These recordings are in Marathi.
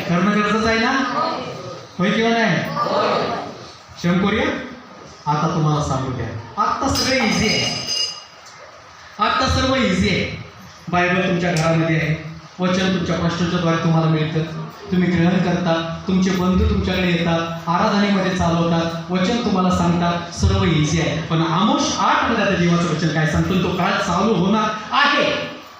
करणं गरजेचं आहे ना? होय किंवा नाही? क्षम करूया. आता तुम्हाला सांगू द्या, आता सगळं इझी आहे. आता सर्व इझी आहे. बायबल तुमच्या घरामध्ये आहे. वचन तुमच्या कष्टाच्याद्वारे तुम्हाला मिळतं. तुम्ही ग्रहण करता. तुमचे बंधू तुमच्याकडे येतात, आराधनेमध्ये चालवतात, वचन तुम्हाला सांगतात. सर्व इझी आहे. पण आमोस 8 मध्ये आता देवाचं वचन काय सांगतो? तो काळ चालू होणार आहे.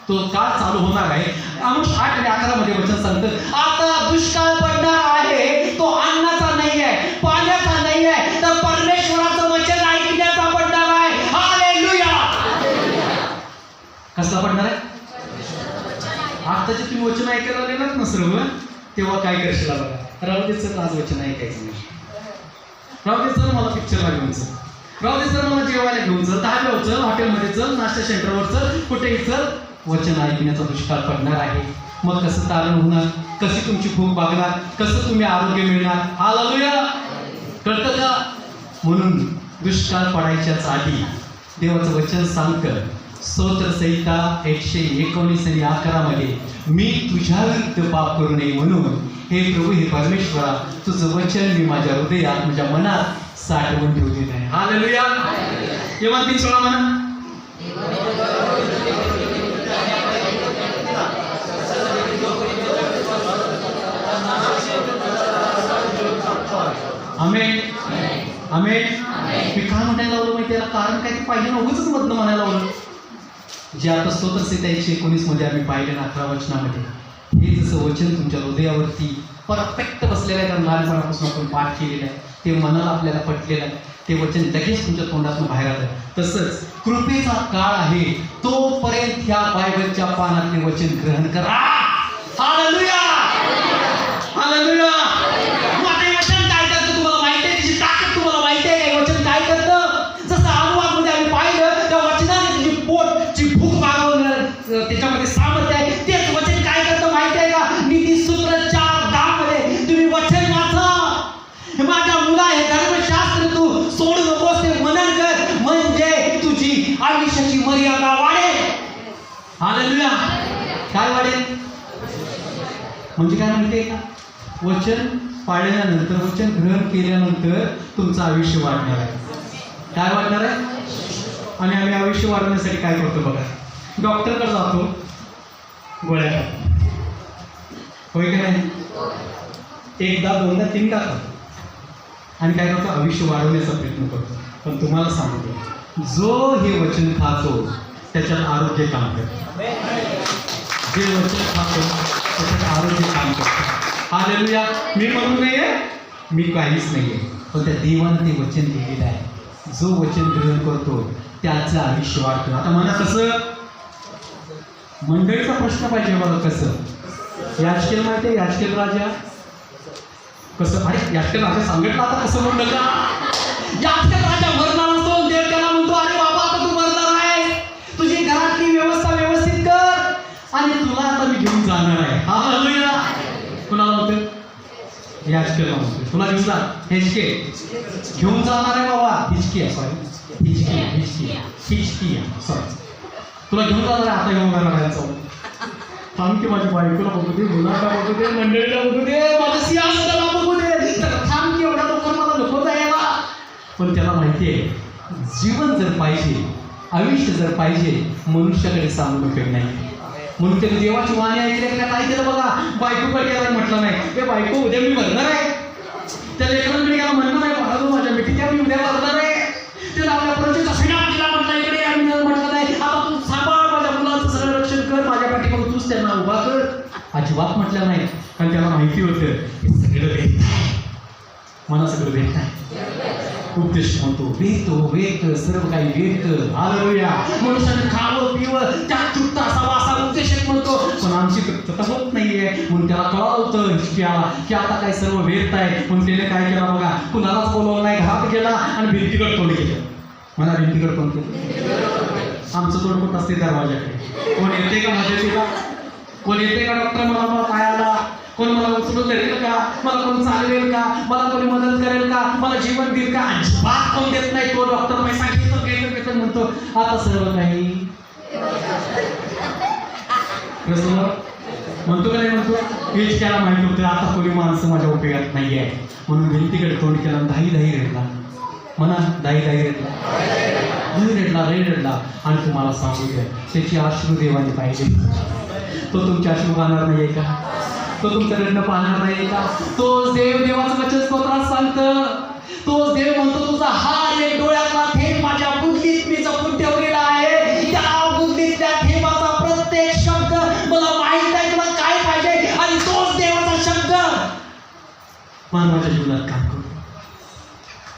तो काळ चालू होणार आहे. आमोस 8 आणि 11 मध्ये वचन सांगतं, आता दुष्काळ पडणार आहे. तो अन्नाचा नाही आहे, पाण्याचा नाही आहे, तर परमेश्वराचं वचन ऐकण्याचा पडणार आहे. हालेलुया. कसला पडणार आहे? आताचे तुम्ही वचन ऐकायला गेलात ना सर्व, तेव्हा काय करशील बघा. राहू दे चल, आज वचन ऐकायचं नाही. राहू दे चल, मला पिक्चरला घेऊन चल. राहू दे चल, मला जेवायला घेऊन चल, दहाव्यावर चल, हॉटेलमध्ये चल, नाश्ता सेंटरवर चल, कुठेही चल. वचन ऐकण्याचा दुष्काळ पडणार आहे. मग कसं तारण होणार? कशी तुमची भूक भागणार? कसं तुम्ही आरोग्य मिळणार? हालेलुया. कळतं का? म्हणून दुष्काळ पडायच्याच आधी देवाचं वचन सांगतं, स्तोत्र संहिता 119 आणि 11 मध्ये, मी तुझ्या विरुद्ध पाप करू नये म्हणून हे प्रभू, हे परमेश्वरा, तुझं वचन मी माझ्या हृदयात, माझ्या मनात साठवून ठेवलेलं आहे. हालेलुया. तेव्हा 3 म्हणा. आमेन. आमेन. मी काय म्हणायला लावलं माहिती आहे? कारण काय ते पाहिजे ना, उगाचच मधनं म्हणायला लावलं. जे आता स्तोत्र संहिता 119 मध्ये आम्ही पाहिलं ना, 11 वचनामध्ये, हे जसं वचन तुमच्या हृदयावरती परफेक्ट बसलेलं आहे, कारण लहानपणापासून आपण पाठ केलेलं आहे, ते मनाला आपल्याला पटलेलं आहे, ते वचन लगेच तुमच्या तोंडातून बाहेर आलं. तसंच कृपेचा काळ आहे, तोपर्यंत ह्या बायबलच्या पानातले वचन ग्रहण करा. हालेलुया. हालेलुया. त्याच्यामध्ये सामर्थ्य आहे. तेच वचन काय करतं माहिती आहे का? नीतिसूत्र 4:10 मध्ये तुम्ही वचन वाचा. माझ्या मुला, हे धर्मशास्त्र तू सोडू नकोस, ते मनन कर, म्हणजे तुझी आयुष्याची मर्यादा वाढेल. हालेलुया. काय वाढेल? म्हणजे काय माहिती आहे का? वचन पाळल्यानंतर, वचन ग्रहण केल्यानंतर तुमचं आयुष्य वाढणार आहे. काय वाढणार आहे? आणि आम्ही आयुष्य वाढवण्यासाठी काय करतो बघा. डॉक्टरकडे जातो, गोळ्या खातो. होय की नाही? एकदा, दोनदा, तीनदा खातो आणि काय करतो? आयुष्य वाढवण्याचा प्रयत्न करतो. पण तुम्हाला सांगतो, जो हे वचन खातो त्याच्यात आरोग्य काम करतो. जे वचन खातो त्याच्यात आरोग्य काम करतो. हालेलुया. मी म्हणून नाहीये, मी काहीच नाहीये, पण त्या देवाने ते वचन दिलेलं आहे. जो वचन ग्रहण करतो त्याचं आयुष्य वाढतं. आता मला कसं मंडळीचा प्रश्न पाहिजे बघा. कसं याचकेल माहिती आहे? याचकेल राजा कसं? अरे याचकेल राजा सांगितलं आता कसं म्हणलं का? याचकेल राजा मरणार असतो, देव त्याला म्हणतो, अरे बाबा आता तू मरणार आहे, तुझी घरातली व्यवस्था व्यवस्थित कर आणि तुला आता मी घेऊन जाणार आहे. हालेलुया. कुणाला म्हणतो? याचकेलला म्हणतो, तुला घेऊन जा. हिचके घेऊन जाणार आहे बाबा. हिचकी, सॉरी, हिचकी, सॉरी, तुला घेऊन जाणार आहे. आता घेऊन जाणार आहे. थांब की माझ्या बायकोला बघू दे, मुलाला बघू दे, मंडळीला बघू दे, माझ्या सिंहासनाला बघू दे. थांब की, एवढा लवकर मला नको जायला. पण त्याला माहिती आहे, जीवन जर पाहिजे, आयुष्य जर पाहिजे, मनुष्याकडे सांगून उपयोग नाही. म्हणून त्याने देवाची वाणी ऐकल्या काय केलं बघा. बायकोकडे गेला म्हटलं नाही, हे बायको उद्या मी मरणार आहे. त्या लेकरांकडे गेला म्हणलं नाही, बाळा माझ्या मिठीच्या मी उद्या मरणार आहे. त्याला आपल्या प्रजेचा सिनाप दिला म्हटलं, इकडे आम्ही म्हटलं नाही, आता तू सांभाळ, माझ्या मुलाचं सगळं रक्षण कर, माझ्या पाठीमागे तूच त्यांना उभा कर. अजिबात म्हटलं नाही, कारण त्याला माहिती होतं हे सगळं भेट नाही, मला सगळं भेट नाही. उपदेश म्हणतो, वेद सर्व काही वेद. हालेलुया. मनुष्याने खावं पिवं त्यात तृप्त असावा असा उपदेशक म्हणतो. पण आमची तृप्तता होत नाहीये. म्हणून त्याला कळवतं हिचक्याला की आता काय सर्व वेद आहे. म्हणून त्याने काय केलं बघा, कुणालाच बोलवलं नाही, घरात गेला आणि भिंतीकडे तोंड केलं. मला भिंतीकडे तोंड केलं. आमचं तोंड होत असते दरवाजाकडे. कोण येते का मदतीला? कोण येते का? डॉक्टर मला पायाला कोण मला उचलून धरेल का? मला कोण चालवेल का? मला कोणी मदत करेल का? मला जीवन देईल का? अजिबात कोण देत नाही. तो डॉक्टर पैसा घेतो म्हणतो आता सर्व काही म्हणतो का नाही म्हणतो? हिचक्याला माहिती होतं आता कोणी माणसं माझ्या उपयोगात नाही आहे, म्हणून भिंतीकडे तोंड केलं, दाही रेटला म्हणा, दाही रेटला, लई रेटला. आणि तुम्हाला सांगू द्या, त्याची अश्रू देवाने पाहिजे. तो तुमचे अश्रू पाहणार नाही आहे का? तो तुमचं रडणं पाहणार नाही आहे का? तोच देव देवाचं वचन स्तोत्रात सांगतं. तोच देव म्हणतो, तुझा हार एक डोळ्यातला थेंब माझ्या बुद्धीत मी जपून ठेवलेला आहे. त्या बुद्धीतल्या थेंबाचा प्रत्येक शब्द मला माहित आहे तुला काय पाहिजे, आणि तोच देवाचा शब्द मानवाच्या जीवनात काम करतो.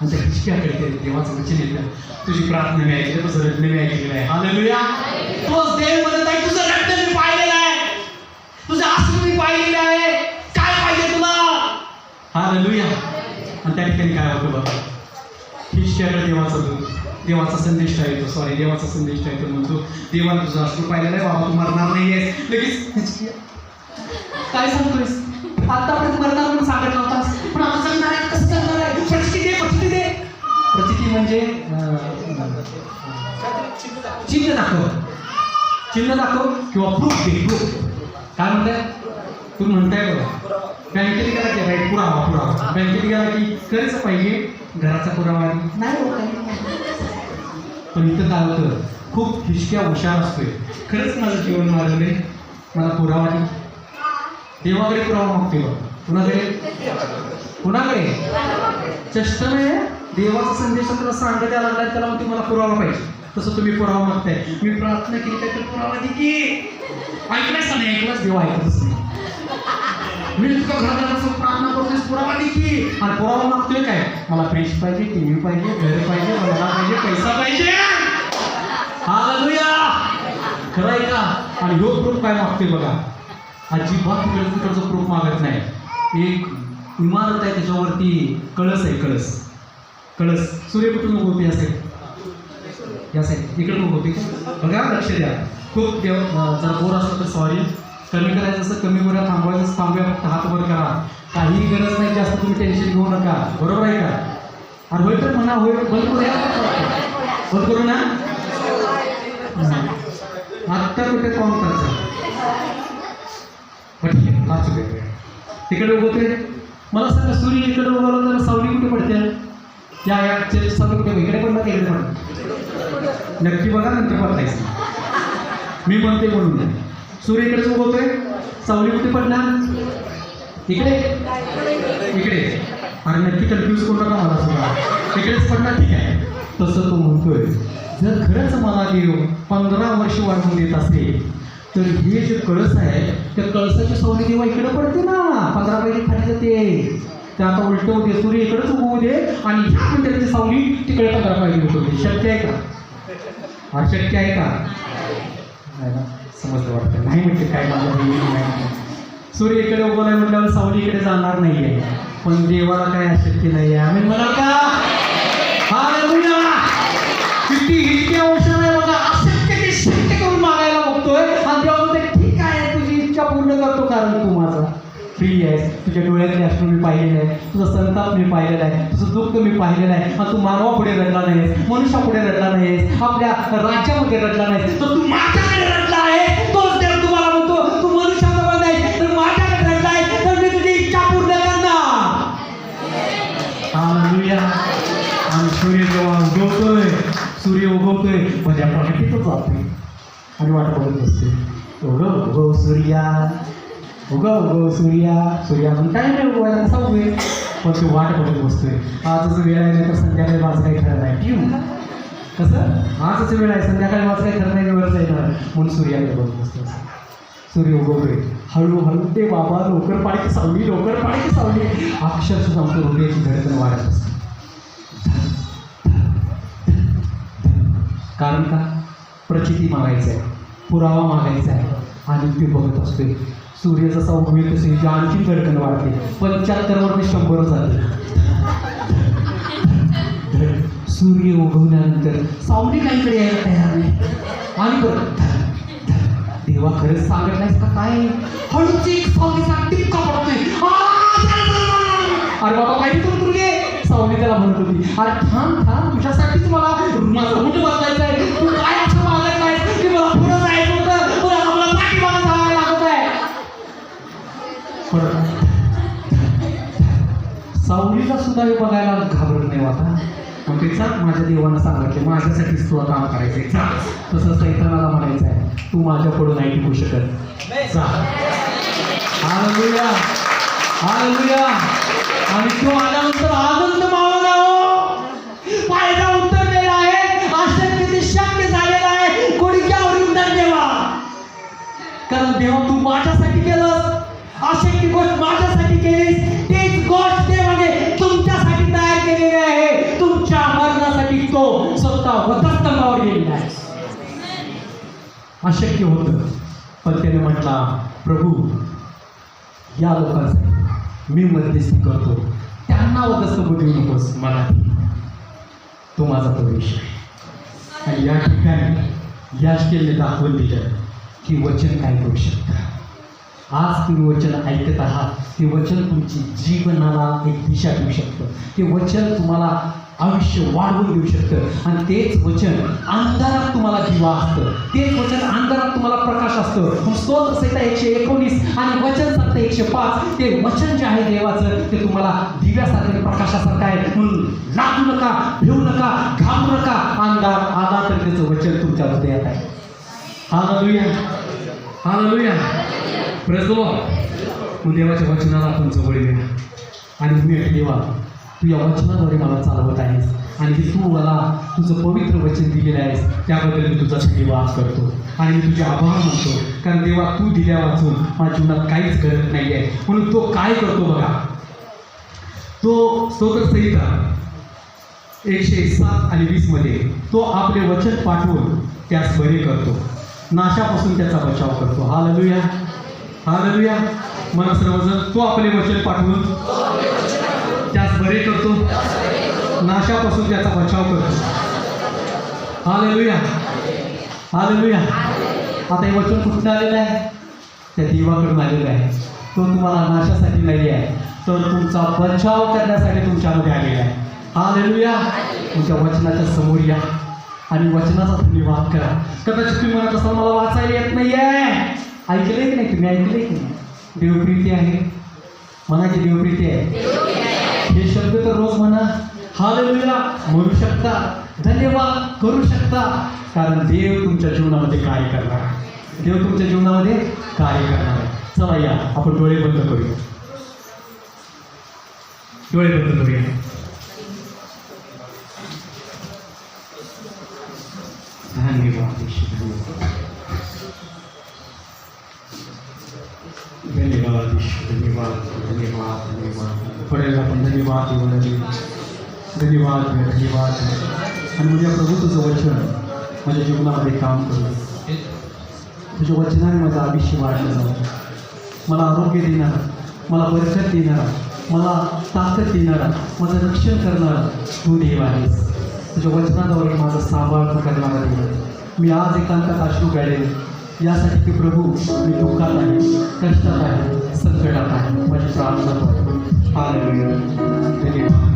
आणि त्या हिचक्याकडे देवाचं वचन येतं, तुझी प्रार्थना मी ऐकली, तुझं रडणं मी ऐकलेलं आहे. हालेलुया. तोच देव म्हणत आहे, तुझं रडणं मी पाहिलेलं आहे, तुझं अश्रू मी पाहिलेलं आहे, काय पाहिजे तुला? हालेलुया. आणि त्या ठिकाणी काय होतं बघा, हिचक्याकडे देवाचा संदेश येतो, देवाचा संदेश येतो. म्हणतो, देवाला तुझं अश्रू पाहिलेलं आहे बाबा, तू मरणार नाही आहेस. लगेच काय सांगतोयस? आतापर्यंत मरणार म्हणून सांगत नव्हतास, पण आता सांगणार आहे. कसं सांगणार आहे? प्रचिती दे. प्रचिती म्हणजे चिन्ह दाखव किंवा प्रूफ दे. प्रूफ काय म्हणताय? तुम्ही म्हणताय बघा, बँकेत गेला की राईट, पुरावा. बँकेत गेला की खरंच पाहिजे, घराचा पुरावा नाही. पण इथं काय होतं, खूप हिचक्या हुशार असतोय. खरंच माझं जीवन मारले, मला पुरावा दे. देवाकडे पुरावा मागते बघ. कुणाकडे? चष्टने देवाचा संदेश तुला सांगत यायला लागलाय, त्याला म्हणते मला पुरावा पाहिजे. तसं तुम्ही पुरावा मागताय. मी प्रार्थना केली काय तर पुरावा दे की. ऐकलाच नाही, ऐकलाच देव ऐकतच नाही. मी तुझ्या घरात प्रार्थना करतोय, पुरावा दे की. आणि पुरावा मागतोय काय? मला फ्रीज पाहिजे, टीव्ही पाहिजे, घर पाहिजे, बंगला पाहिजे, पैसा पाहिजे. हालेलुया. खरं आहे का? आणि ह्यो प्रूफ काय मागतोय बघा, अजिबात तिकडचं प्रूफ मागत नाही. एक इमारत आहे, त्याच्यावरती कळस आहे. कळस सूर्य कुठून उगवते? असेल या साईड, इकडे उगवते बघा, लक्ष द्या. खूप देव जर बोर असलं तर सॉरी, कमी करायचं असं कमी करूया, थांबवायचं थांबूया, फक्त हात वर करा. काही गरज नाही जास्त, तुम्ही टेन्शन घेऊ नका. बरोबर आहे का? आणि होय तर म्हणा, होय बंद करूया, बंद करू ना. आत्ता कुठे कॉल करायचं? तिकडे उगवते. मला सांगा, सूर्य इकडे उगवला तर सावली कुठे पडते? या सावली कुठे? इकडे पडला की इकडे पडला? नक्की बघा, नंतर बघायचं. मी म्हणते म्हणून, सूर्य इकडेच उगवतोय, सावली कुठे पडणार? इकडे. अरे नक्की कन्फ्यूज करू नका मला सुद्धा, इकडेच पडणार. ठीक आहे. तसं तो म्हणतोय, जर खरंच मला देव 15 वर्ष वाढवून देत असेल, तर हे जे कळस आहे, त्या कळसाची सावली देवा इकडे पडते ना, 15 पैकी खाली जाते. ते आता उलट होते, सूर्य इकडेच उगवू दे आणि ह्या मंदिराची सावली तिकडे 15 पैकी उगवते. शक्य आहे का? अशक्य आहे का? समजलं वाटतं नाही. म्हणजे काय माझं, सूर्य इकडे उगवलाय म्हटल्यावर सावली इकडे जाणार नाही आहे, पण देवाला काय अशक्य नाही आहे. आम्ही म्हणाल का? हालेलुया. किती इतके औषध आहे बघा, अशक्य ते शक्य करून मागायला बघतोय. आणि तेव्हा म्हणते, ठीक आहे, तुझी इच्छा पूर्ण करतो, कारण तू माझा प्रिय आहेस. तुझ्या डोळ्यातले अश्रू मी पाहिलेलं आहे, तुझा संताप मी पाहिलेला आहे, तुझं दुःख मी पाहिलेलं आहे. आणि तू मानवापुढे रडला नाहीस, मनुष्यापुढे रडला नाहीस, आपल्या राज्यामध्ये रडला नाहीस, तर तू माझ्याकडे रडला आहे. तोच देव तुम्हाला म्हणतो, तू मनुष्याजवळ नाही तर माझ्याकडे रडला आहे, तर मी तुझी इच्छा पूर्ण करणार. हालेलुया. आणि सूर्य जेव्हा उगवतोय माझ्या प्रगतीतच जातोय आणि वाट बघत बसते. उगव सूर्या, उगव सूर्या पण काय नाही उगवायला, कसा उगवेल? पण तू वाट बघत बसतोय. आजच वेळ आहे, नाही तर संध्याकाळी माझं काही खरं नाही. ठेवू कसं? आजच वेळ आहे, संध्याकाळी माझं काही खरं नाही, वेळ जाईल म्हणून सूर्याकडे बघत बसतो. सूर्य उगवतोय हळूहळू. ते बाबा लवकर पाडकी सावली. अक्षरशः सांगतो, हृदयाची धडकन वाढत असते. कारण का? प्रचिती मागायचं आहे, पुरावा मागायचा आहे. आणि ते बघत असतोय, सूर्य जसा उगवेल तसे आणखी धडकन वाढते. 75 वर 100 झाले. सूर्य उगवल्यानंतर सावली काहीकडे यायला तयार नाही. आणि परत देवा खरंच सांगत नाहीस का काय? हळूच एक सावलीचा टिपका पडतोय. अरे बाबा माहिती करून तुझे सावली त्याला म्हणत होती, अरे थांब, तुझ्यासाठीच मला माझं रूट बदलायचं आहे. तू काय असं मागत नाहीस की मला पुढं जायचं होतं, मला पाठीमागं जायला लागत आहे. सावलीला सुद्धा हे बघायला घाबरत नाही आता. मग ते चाल माझ्या देवानं सांगितलं माझ्यासाठीच तुला काम करायचंय जा. तसं सैतानाला म्हणायचं आहे तू माझ्या पुढं नाही टिकू शकत जा. Hallelujah hallelujah. आणि तो आल्यानंतर आनंद मावला हो. फायदा उतरलेला आहे. अशक्य ते शक्य झालेलं आहे. गुडघ्यावर उतर देवा. कारण देवा तू माझ्यासाठी केलंस. अशक्य गोष्ट माझ्यासाठी केलीस. तीच गोष्ट देवाने तुमच्यासाठी तयार केलेली आहे. तुमच्या मरणासाठी तो स्वतः वधस्तंभावर गेलेला आहे. अशक्य होतं पण त्याने म्हटला प्रभू या लोकांसाठी मी मध्यस्थी करतो. त्यांना वधस्तंभ देऊ नकोस मला. तो माझा प्रवेश आहे. आणि या ठिकाणी याचकेलने दाखवून दिलं की वचन काय करू शकतं. आज तुम्ही वचन ऐकत आहात. ते वचन तुमची जीवनाला एक दिशा देऊ शकतं. ते वचन तुम्हाला आयुष्य वाढवून देऊ शकतं. आणि तेच वचन अंधारात तुम्हाला दिवा असतं. तेच वचन अंधारात तुम्हाला प्रकाश असतं. स्तोत्र संहिता 119 आणि वचन संहिता 105 ते वचन जे आहे देवाचं ते तुम्हाला दिव्यासारखे प्रकाशासारखं आहे. म्हणून लाजू नका, भिवू नका, घाबरू नका. अंधार आला तर त्याचं वचन तुमच्या हृदयात आहे. Hallelujah hallelujah. Praise the Lord. मग देवाच्या वचनाला आपण जवळ येऊया आणि मी देवा तू या वचनाद्वारे मला चालवत आहेस आणि तू मला तुझं पवित्र वचन दिलेलं आहेस त्याबद्दल मी तुझा धन्यवाद करतो आणि मी तुझे आभार मानतो. कारण देवा तू दिल्या वाचून माझ्या जीवनात काहीच गरज नाही आहे. म्हणून तो काय करतो बघा. तो स्तोत्र संहिता 107 आणि 20 मध्ये तो आपले वचन पाठवून त्यास बरे करतो. नाशापासून त्याचा बचाव करतो. Hallelujah hallelujah. मला सर्वजण तो आपले वचन पाठवून त्यास बरे करतो. नाशापासून त्याचा बचाव करतो. Hallelujah hallelujah. आता हे वचन कुठून आलेलं आहे. त्या देवाकडून आलेलं आहे. तो तुम्हाला नाशासाठी नाही आहे तर तुमचा बचाव करण्यासाठी तुमच्यामध्ये आलेला आहे. हालेलुया. तुमच्या वचनाच्या समोर या आणि वचनाचा धन्यवाद करा. कदाचित तुम्ही म्हणत असाल मला वाचायला येत नाही आहे. ऐकलंय की नाही तुम्ही. ऐकलंय की नाही. देवप्रीती आहे म्हणा की देवप्रीती आहे. हे शब्द तर रोज म्हणा. हालेलुया म्हणू शकता. धन्यवाद करू शकता. कारण देव तुमच्या जीवनामध्ये कार्य करणार आहे. देव तुमच्या जीवनामध्ये कार्य करणार आहे. चला या आपण डोळे बंद करूया. डोळे बंद करूया. धन्यवाद धन्यवाद धन्यवाद धन्यवाद धन्यवाद. पडेल आपण धन्यवाद देऊ. धन्यवाद धन्यवाद. आणि म्हणजे प्रभू तुझं वचन माझ्या जीवनामध्ये काम करू. तुझ्या वचनाने माझं आयुष्य वाढलं जावं. मला आरोग्य देणारा, मला बरकत देणारा, मला ताकद देणारा, माझं रक्षण करणारा तू देव आहेस. तुझ्या वचनाद्वारे माझं सांभाळ करणारा देव. मी आज एकांतात अश्रू गाळले यासाठी की प्रभू मी दुःखात आहे, कष्टात आहे, संकटात आहे. माझी प्रार्थना हालेलुया. धन्यवाद.